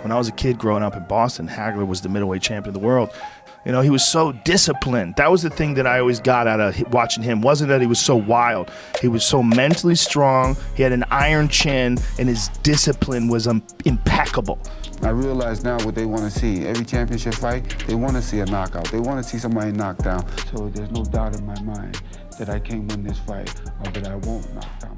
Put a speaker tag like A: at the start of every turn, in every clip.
A: When I was a kid growing up in Boston, Hagler was the middleweight champion of the world. You know, he was so disciplined. That was the thing that I always got out of watching him. Wasn't that he was so wild. He was so mentally strong. He had an iron chin, and his discipline was impeccable.
B: I realize now what they want to see. Every championship fight, they want to see a knockout. They want to see somebody knocked down. So there's no doubt in my mind that I can't win this fight or that I won't knock down.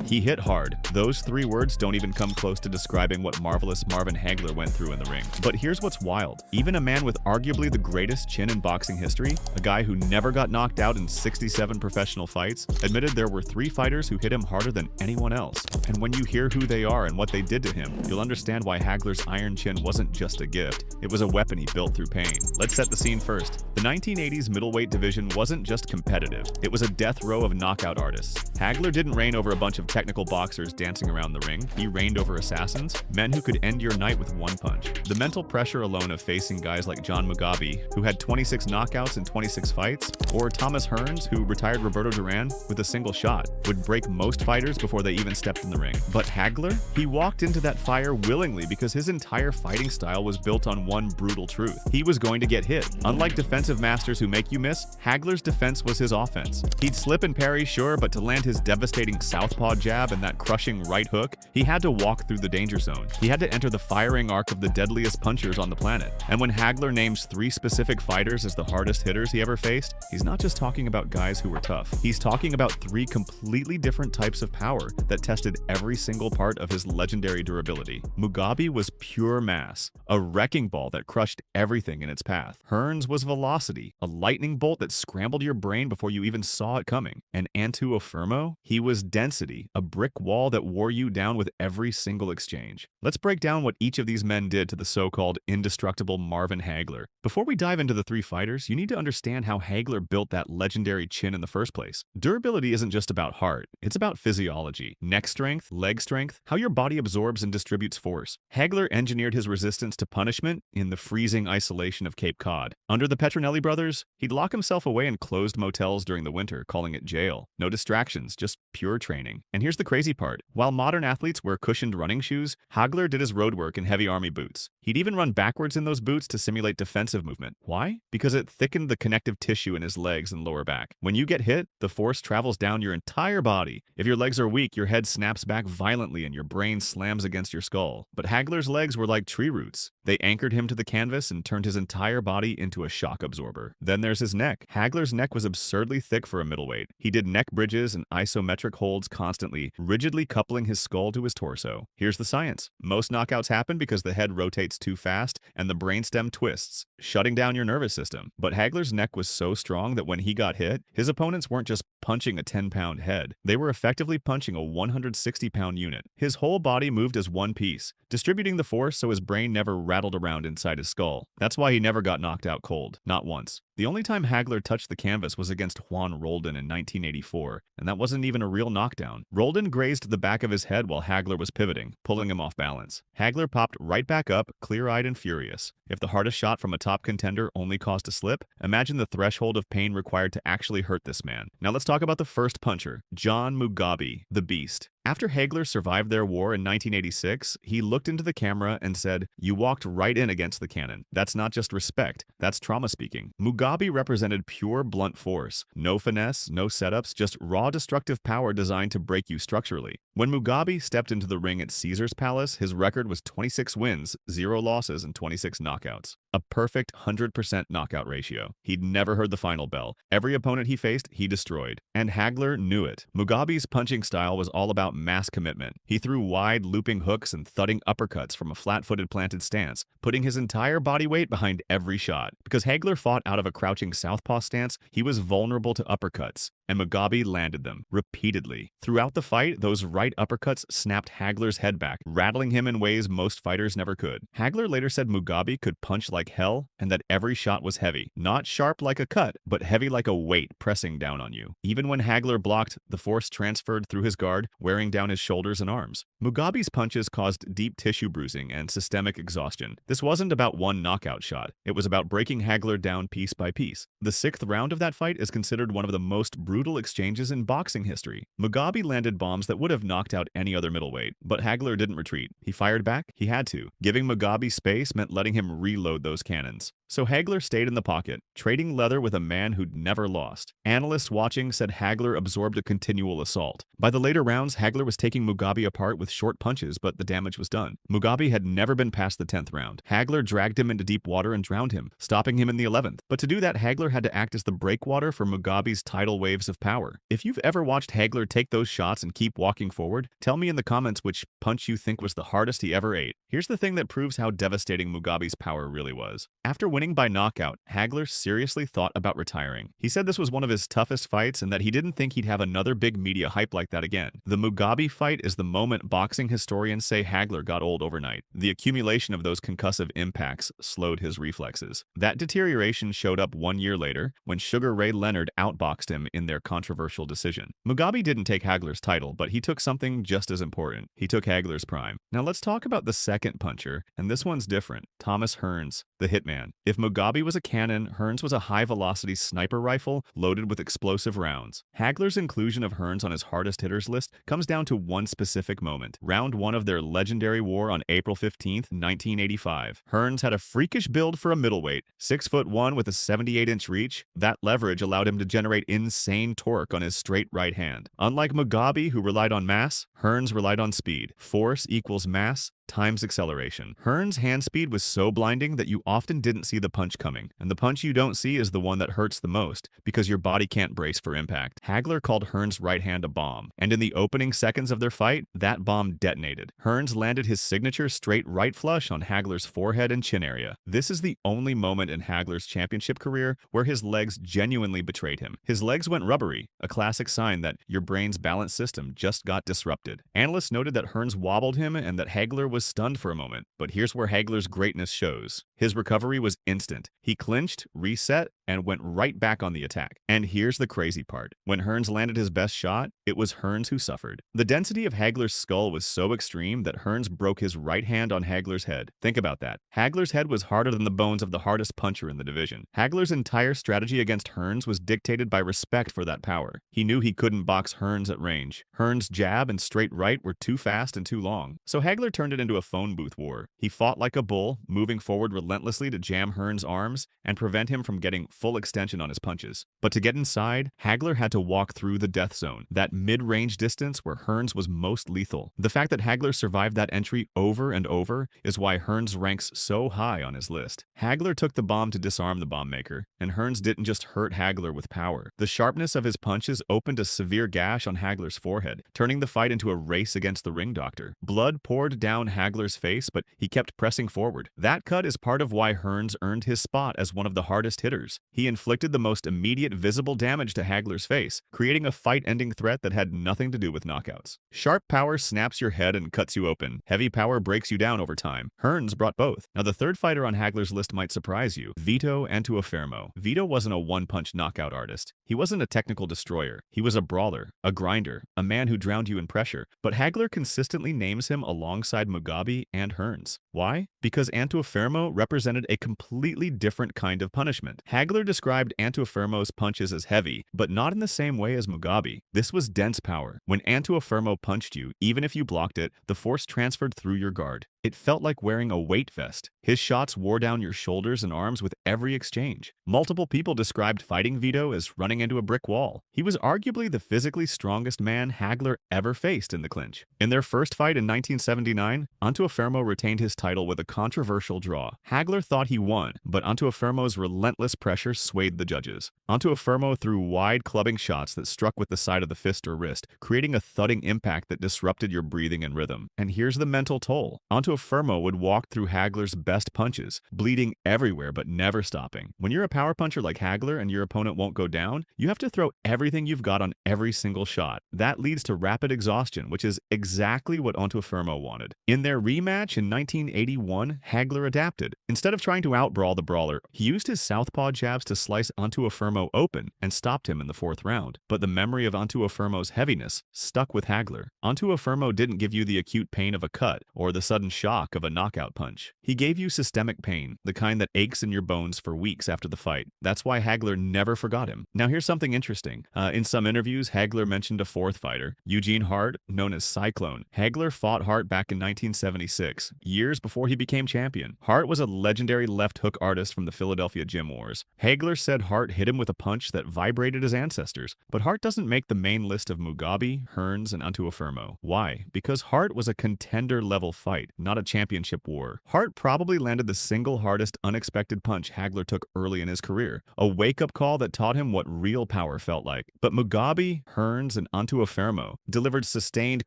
C: He hit hard. Those 3 words don't even come close to describing what Marvelous Marvin Hagler went through in the ring. But here's what's wild. Even a man with arguably the greatest chin in boxing history, a guy who never got knocked out in 67 professional fights, admitted there were 3 fighters who hit him harder than anyone else. And when you hear who they are and what they did to him, you'll understand why Hagler's iron chin wasn't just a gift. It was a weapon he built through pain. Let's set the scene first. The 1980s middleweight division wasn't just competitive. It was a death row of knockout artists. Hagler didn't reign over a bunch of technical boxers dancing around the ring. He reigned over assassins, men who could end your night with one punch. The mental pressure alone of facing guys like John Mugabi, who had 26 knockouts in 26 fights, or Thomas Hearns, who retired Roberto Duran with a single shot, would break most fighters before they even stepped in the ring. But Hagler? He walked into that fire willingly because his entire fighting style was built on one brutal truth. He was going to get hit. Unlike defensive masters who make you miss, Hagler's defense was his offense. He'd slip and parry, sure, but to land his devastating southpaw jab and that crushing right hook, he had to walk through the danger zone. He had to enter the firing arc of the deadliest punchers on the planet. And when Hagler names 3 specific fighters as the hardest hitters he ever faced, he's not just talking about guys who were tough. He's talking about 3 completely different types of power that tested every single part of his legendary durability. Mugabi was pure mass, a wrecking ball that crushed everything in its path. Hearns was velocity, a lightning bolt that scrambled your brain before you even saw it coming. And Antuofermo? He was density, a brick wall that wore you down with every single exchange. Let's break down what each of these men did to the so-called indestructible Marvin Hagler. Before we dive into the 3 fighters, you need to understand how Hagler built that legendary chin in the first place. Durability isn't just about heart, it's about physiology, neck strength, leg strength, how your body absorbs and distributes force. Hagler engineered his resistance to punishment in the freezing isolation of Cape Cod. Under the Petronelli brothers, he'd lock himself away in closed motels during the winter, calling it jail. No distractions, just pure training. And here's the crazy part. While modern athletes wear cushioned running shoes, Hagler did his road work in heavy army boots. He'd even run backwards in those boots to simulate defensive movement. Why? Because it thickened the connective tissue in his legs and lower back. When you get hit, the force travels down your entire body. If your legs are weak, your head snaps back violently and your brain slams against your skull. But Hagler's legs were like tree roots. They anchored him to the canvas and turned his entire body into a shock absorber. Then there's his neck. Hagler's neck was absurdly thick for a middleweight. He did neck bridges and isometric holds constantly, rigidly coupling his skull to his torso. Here's the science. Most knockouts happen because the head rotates too fast and the brainstem twists, shutting down your nervous system. But Hagler's neck was so strong that when he got hit, his opponents weren't just punching a 10-pound head. They were effectively punching a 160-pound unit. His whole body moved as one piece, distributing the force so his brain never rattled around inside his skull. That's why he never got knocked out cold. Not once. The only time Hagler touched the canvas was against Juan Roldan in 1984, and that wasn't even a real knockdown. Roldan grazed the back of his head while Hagler was pivoting, pulling him off balance. Hagler popped right back up, clear-eyed and furious. If the hardest shot from a top contender only caused a slip, imagine the threshold of pain required to actually hurt this man. Now let's talk about the first puncher, John Mugabi, the Beast. After Hagler survived their war in 1986, he looked into the camera and said, "You walked right in against the cannon. That's not just respect, that's trauma speaking." Mugabi represented pure blunt force. No finesse, no setups, just raw destructive power designed to break you structurally. When Mugabi stepped into the ring at Caesar's Palace, his record was 26 wins, 0 losses, and 26 knockouts. A perfect 100% knockout ratio. He'd never heard the final bell. Every opponent he faced, he destroyed. And Hagler knew it. Mugabi's punching style was all about mass commitment. He threw wide, looping hooks and thudding uppercuts from a flat-footed planted stance, putting his entire body weight behind every shot. Because Hagler fought out of a crouching southpaw stance, he was vulnerable to uppercuts, and Mugabi landed them repeatedly. Throughout the fight, those right uppercuts snapped Hagler's head back, rattling him in ways most fighters never could. Hagler later said Mugabi could punch like hell and that every shot was heavy. Not sharp like a cut, but heavy like a weight pressing down on you. Even when Hagler blocked, the force transferred through his guard, wearing down his shoulders and arms. Mugabi's punches caused deep tissue bruising and systemic exhaustion. This wasn't about one knockout shot. It was about breaking Hagler down piece by piece. The 6th round of that fight is considered one of the most brutal brutal exchanges in boxing history. Mugabi landed bombs that would have knocked out any other middleweight, but Hagler didn't retreat. He fired back. He had to. Giving Mugabi space meant letting him reload those cannons. So Hagler stayed in the pocket, trading leather with a man who'd never lost. Analysts watching said Hagler absorbed a continual assault. By the later rounds, Hagler was taking Mugabi apart with short punches, but the damage was done. Mugabi had never been past the 10th round. Hagler dragged him into deep water and drowned him, stopping him in the 11th. But to do that, Hagler had to act as the breakwater for Mugabi's tidal waves of power. If you've ever watched Hagler take those shots and keep walking forward, tell me in the comments which punch you think was the hardest he ever ate. Here's the thing that proves how devastating Mugabi's power really was. After winning by knockout, Hagler seriously thought about retiring. He said this was one of his toughest fights and that he didn't think he'd have another big media hype like that again. The Mugabi fight is the moment boxing historians say Hagler got old overnight. The accumulation of those concussive impacts slowed his reflexes. That deterioration showed up 1 year later when Sugar Ray Leonard outboxed him in their controversial decision. Mugabi didn't take Hagler's title, but he took something just as important. He took Hagler's prime. Now let's talk about the second puncher, and this one's different. Thomas Hearns, the Hitman. If Mugabi was a cannon, Hearns was a high-velocity sniper rifle loaded with explosive rounds. Hagler's inclusion of Hearns on his hardest hitters list comes down to one specific moment. Round 1 of their legendary war on April 15, 1985. Hearns had a freakish build for a middleweight, 6'1" with a 78-inch reach. That leverage allowed him to generate insane torque on his straight right hand. Unlike Mugabi, who relied on mass, Hearns relied on speed. Force equals mass times acceleration. Hearns' hand speed was so blinding that you often didn't see the punch coming, and the punch you don't see is the one that hurts the most because your body can't brace for impact. Hagler called Hearns' right hand a bomb, and in the opening seconds of their fight, that bomb detonated. Hearns landed his signature straight right flush on Hagler's forehead and chin area. This is the only moment in Hagler's championship career where his legs genuinely betrayed him. His legs went rubbery, a classic sign that your brain's balance system just got disrupted. Analysts noted that Hearns wobbled him and that Hagler was stunned for a moment, but here's where Hagler's greatness shows. His recovery was instant. He clinched, reset, and went right back on the attack. And here's the crazy part. When Hearns landed his best shot, it was Hearns who suffered. The density of Hagler's skull was so extreme that Hearns broke his right hand on Hagler's head. Think about that. Hagler's head was harder than the bones of the hardest puncher in the division. Hagler's entire strategy against Hearns was dictated by respect for that power. He knew he couldn't box Hearns at range. Hearns' jab and straight right were too fast and too long. So Hagler turned it into a phone booth war. He fought like a bull, moving forward relentlessly to jam Hearns' arms and prevent him from getting full extension on his punches. But to get inside, Hagler had to walk through the death zone, that mid-range distance where Hearns was most lethal. The fact that Hagler survived that entry over and over is why Hearns ranks so high on his list. Hagler took the bomb to disarm the bomb maker, and Hearns didn't just hurt Hagler with power. The sharpness of his punches opened a severe gash on Hagler's forehead, turning the fight into a race against the ring doctor. Blood poured down Hagler's face, but he kept pressing forward. That cut is part of why Hearns earned his spot as one of the hardest hitters. He inflicted the most immediate visible damage to Hagler's face, creating a fight-ending threat that had nothing to do with knockouts. Sharp power snaps your head and cuts you open. Heavy power breaks you down over time. Hearns brought both. Now the third fighter on Hagler's list might surprise you. Vito Antuofermo. Vito wasn't a one-punch knockout artist. He wasn't a technical destroyer. He was a brawler, a grinder, a man who drowned you in pressure. But Hagler consistently names him alongside Mugabi and Hearns. Why? Because Antuofermo represented a completely different kind of punishment. Hagler described Antuofermo's punches as heavy, but not in the same way as Mugabi. This was dense power. When Antuofermo punched you, even if you blocked it, the force transferred through your guard. It felt like wearing a weight vest. His shots wore down your shoulders and arms with every exchange. Multiple people described fighting Vito as running into a brick wall. He was arguably the physically strongest man Hagler ever faced in the clinch. In their first fight in 1979, Antuofermo retained his title with a controversial draw. Hagler thought he won, but Antuofermo's relentless pressure swayed the judges. Antuofermo threw wide clubbing shots that struck with the side of the fist or wrist, creating a thudding impact that disrupted your breathing and rhythm. And here's the mental toll. Antuofermo would walk through Hagler's best punches, bleeding everywhere but never stopping. When you're a power puncher like Hagler and your opponent won't go down, you have to throw everything you've got on every single shot. That leads to rapid exhaustion, which is exactly what Antuofermo wanted. In their rematch in 1981, Hagler adapted. Instead of trying to outbrawl the brawler, he used his southpaw jabs to slice Antuofermo open and stopped him in the fourth round. But the memory of Antuofermo's heaviness stuck with Hagler. Antuofermo didn't give you the acute pain of a cut or the sudden shock of a knockout punch. He gave you systemic pain, the kind that aches in your bones for weeks after the fight. That's why Hagler never forgot him. Now here's something interesting. In some interviews, Hagler mentioned a fourth fighter, Eugene Hart, known as Cyclone. Hagler fought Hart back in 1976, years before he became champion. Hart was a legendary left hook artist from the Philadelphia Gym Wars. Hagler said Hart hit him with a punch that vibrated his ancestors, but Hart doesn't make the main list of Mugabi, Hearns, and Antuofermo. Why? Because Hart was a contender-level fight, not a championship war. Hart probably landed the single hardest unexpected punch Hagler took early in his career, a wake-up call that taught him what real power felt like. But Mugabi, Hearns, and Antuofermo delivered sustained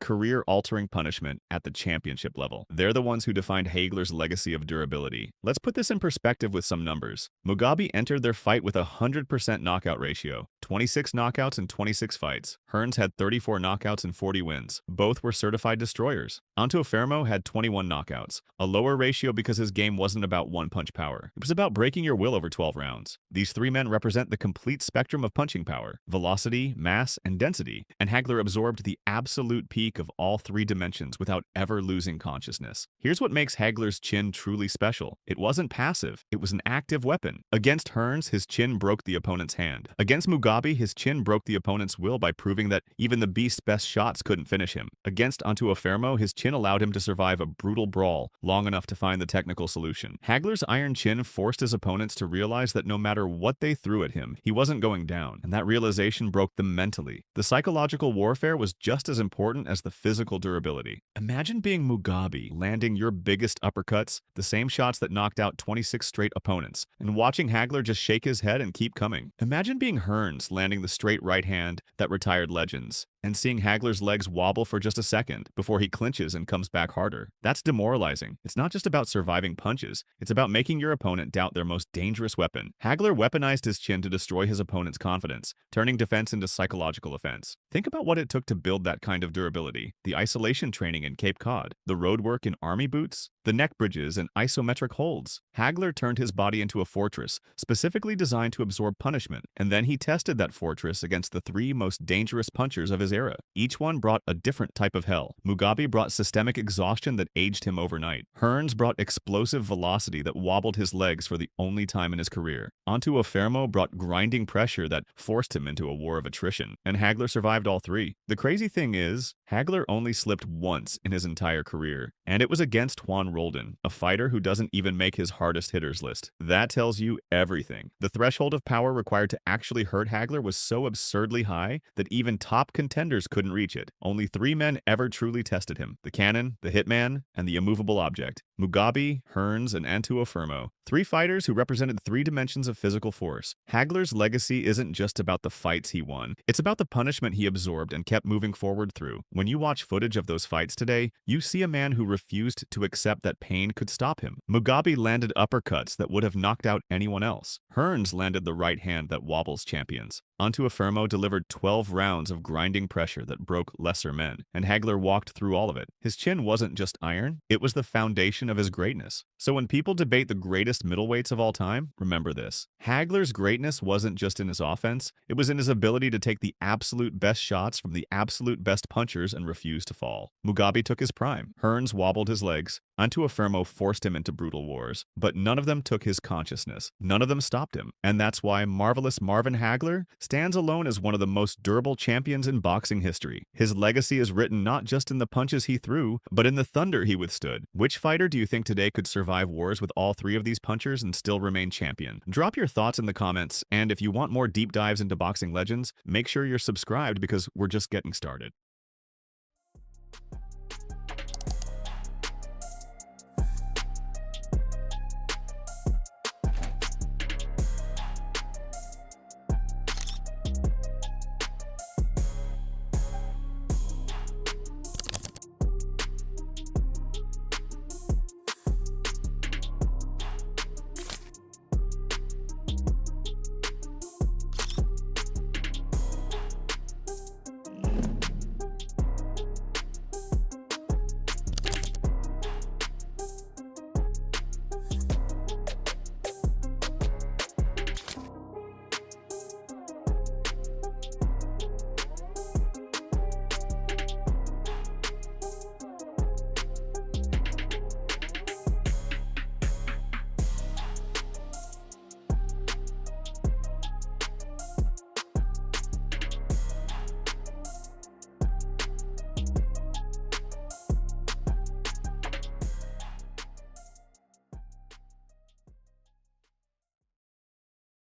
C: career-altering punishment at the championship level. They're the ones who defined Hagler's legacy of durability. Let's put this in perspective with some numbers. Mugabi entered their fight with a 100% knockout ratio, 26 knockouts in 26 fights. Hearns had 34 knockouts and 40 wins. Both were certified destroyers. Antuofermo had 21 knockouts, a lower ratio because his game wasn't about one-punch power. It was about breaking your will over 12 rounds. These three men represent the complete spectrum of punching power, velocity, mass, and density, and Hagler absorbed the absolute peak of all three dimensions without ever losing consciousness. Here's what makes Hagler's chin truly special. It wasn't passive, it was an active weapon. Against Hearns, his chin broke the opponent's hand. Against Mugabi, his chin broke the opponent's will by proving that even the beast's best shots couldn't finish him. Against Antuofermo, his chin allowed him to survive a brutal brawl long enough to find the technical solution. Hagler's iron chin forced his opponents to realize that no matter what they threw at him, he wasn't going down, and that realization broke them mentally. The psychological warfare was just as important as the physical durability. Imagine being Mugabi, landing your biggest uppercuts, the same shots that knocked out 26 straight opponents, and watching Hagler just shake his head and keep coming. Imagine being Hearns, landing the straight right hand that retired legends, and seeing Hagler's legs wobble for just a second before he clinches and comes back harder. That's demoralizing. It's not just about surviving punches, it's about making your opponent doubt their most dangerous weapon. Hagler weaponized his chin to destroy his opponent's confidence, turning defense into psychological offense. Think about what it took to build that kind of durability. The isolation training in Cape Cod, the road work in army boots, the neck bridges and isometric holds. Hagler turned his body into a fortress, specifically designed to absorb punishment, and then he tested that fortress against the three most dangerous punchers of his era. Each one brought a different type of hell. Mugabi brought systemic exhaustion that aged him overnight. Hearns brought explosive velocity that wobbled his legs for the only time in his career. Antuofermo brought grinding pressure that forced him into a war of attrition, and Hagler survived all three. The crazy thing is, Hagler only slipped once in his entire career, and it was against Juan Roldan, a fighter who doesn't even make his hardest hitters list. That tells you everything. The threshold of power required to actually hurt Hagler was so absurdly high that even top contenders couldn't reach it. Only three men ever truly tested him: the Cannon, the Hitman, and the immovable object. Mugabi, Hearns, and Antuofermo. Three fighters who represented three dimensions of physical force. Hagler's legacy isn't just about the fights he won. It's about the punishment he absorbed and kept moving forward through. When you watch footage of those fights today, you see a man who refused to accept that pain could stop him. Mugabi landed uppercuts that would have knocked out anyone else. Hearns landed the right hand that wobbles champions. Antuofermo delivered 12 rounds of grinding pressure that broke lesser men, and Hagler walked through all of it. His chin wasn't just iron, it was the foundation of his greatness. So when people debate the greatest middleweights of all time, remember this. Hagler's greatness wasn't just in his offense, it was in his ability to take the absolute best shots from the absolute best punchers and refuse to fall. Mugabi took his prime. Hearns wobbled his legs. Antuofermo forced him into brutal wars, but none of them took his consciousness. None of them stopped him. And that's why Marvelous Marvin Hagler stands alone as one of the most durable champions in boxing history. His legacy is written not just in the punches he threw, but in the thunder he withstood. Which fighter do you think today could survive wars with all three of these punchers and still remain champion? Drop your thoughts in the comments, and if you want more deep dives into boxing legends, make sure you're subscribed because we're just getting started.